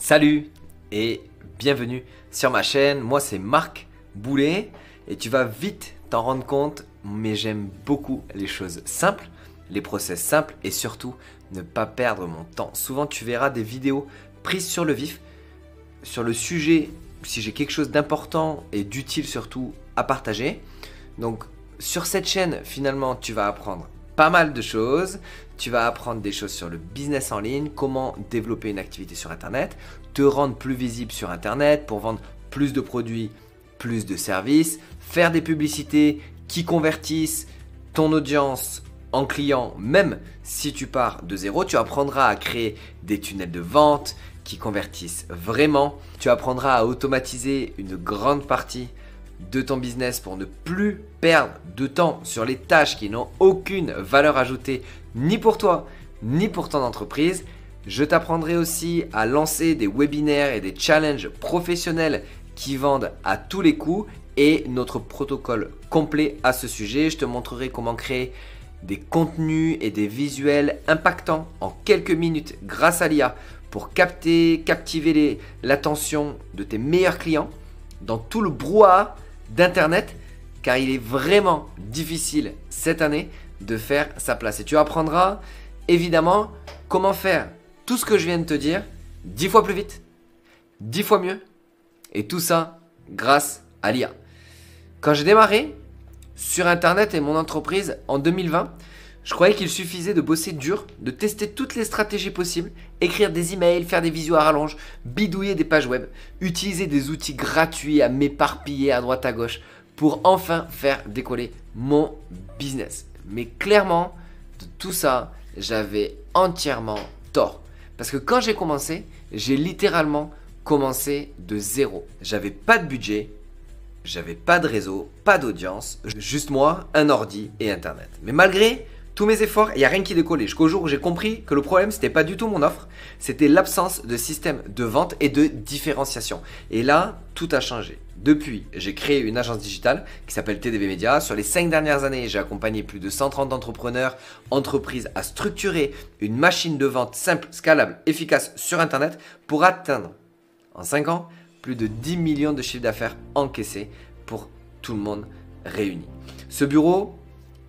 Salut et bienvenue sur ma chaîne. Moi c'est Marc Boulet et tu vas vite t'en rendre compte, mais j'aime beaucoup les choses simples, les process simples et surtout ne pas perdre mon temps. Souvent tu verras des vidéos prises sur le vif, sur le sujet, si j'ai quelque chose d'important et d'utile surtout à partager. Donc sur cette chaîne finalement tu vas apprendre pas mal de choses. Tu vas apprendre des choses sur le business en ligne, comment développer une activité sur Internet, te rendre plus visible sur Internet pour vendre plus de produits, plus de services, faire des publicités qui convertissent ton audience en clients, même si tu pars de zéro. Tu apprendras à créer des tunnels de vente qui convertissent vraiment. Tu apprendras à automatiser une grande partie de ton business pour ne plus perdre de temps sur les tâches qui n'ont aucune valeur ajoutée ni pour toi ni pour ton entreprise. Je t'apprendrai aussi à lancer des webinaires et des challenges professionnels qui vendent à tous les coups et notre protocole complet à ce sujet. Je te montrerai comment créer des contenus et des visuels impactants en quelques minutes grâce à l'IA pour captiver l'attention de tes meilleurs clients dans tout le brouhaha d'Internet, car il est vraiment difficile cette année de faire sa place. Et tu apprendras évidemment comment faire tout ce que je viens de te dire 10 fois plus vite, 10 fois mieux, et tout ça grâce à l'IA. Quand j'ai démarré sur Internet et mon entreprise en 2020, je croyais qu'il suffisait de bosser dur, de tester toutes les stratégies possibles, écrire des emails, faire des visios à rallonge, bidouiller des pages web, utiliser des outils gratuits à m'éparpiller à droite à gauche pour enfin faire décoller mon business. Mais clairement, de tout ça, j'avais entièrement tort. Parce que quand j'ai commencé, j'ai littéralement commencé de zéro. J'avais pas de budget, j'avais pas de réseau, pas d'audience, juste moi, un ordi et Internet. Mais malgré tous mes efforts, il n'y a rien qui décollait. Jusqu'au jour où j'ai compris que le problème, c'était pas du tout mon offre, c'était l'absence de système de vente et de différenciation. Et là, tout a changé. Depuis, j'ai créé une agence digitale qui s'appelle TDV Media. Sur les 5 dernières années, j'ai accompagné plus de 130 entrepreneurs, entreprises à structurer une machine de vente simple, scalable, efficace sur Internet pour atteindre, en 5 ans, plus de 10 millions de chiffres d'affaires encaissés pour tout le monde réuni. Ce bureau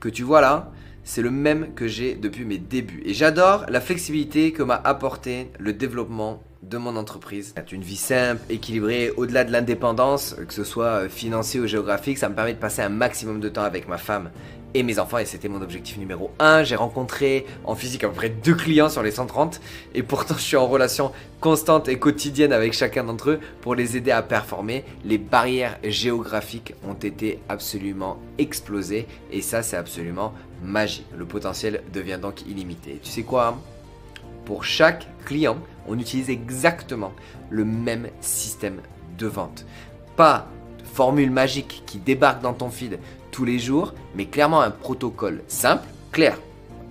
que tu vois là, c'est le même que j'ai depuis mes débuts. Et j'adore la flexibilité que m'a apporté le développement de mon entreprise. Une vie simple, équilibrée, au-delà de l'indépendance, que ce soit financier ou géographique, ça me permet de passer un maximum de temps avec ma femme et mes enfants. Et c'était mon objectif numéro 1. J'ai rencontré en physique à peu près 2 clients sur les 130. Et pourtant, je suis en relation constante et quotidienne avec chacun d'entre eux pour les aider à performer. Les barrières géographiques ont été absolument explosées. Et ça, c'est absolument magique. Le potentiel devient donc illimité. Tu sais quoi ? Pour chaque client, on utilise exactement le même système de vente. Pas de formule magique qui débarque dans ton feed tous les jours, mais clairement un protocole simple, clair,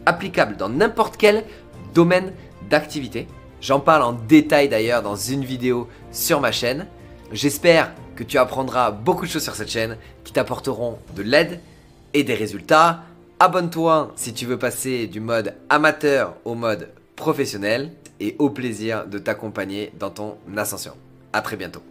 applicable dans n'importe quel domaine d'activité. J'en parle en détail d'ailleurs dans une vidéo sur ma chaîne. J'espère que tu apprendras beaucoup de choses sur cette chaîne qui t'apporteront de l'aide et des résultats. Abonne-toi si tu veux passer du mode amateur au mode professionnel et au plaisir de t'accompagner dans ton ascension. À très bientôt.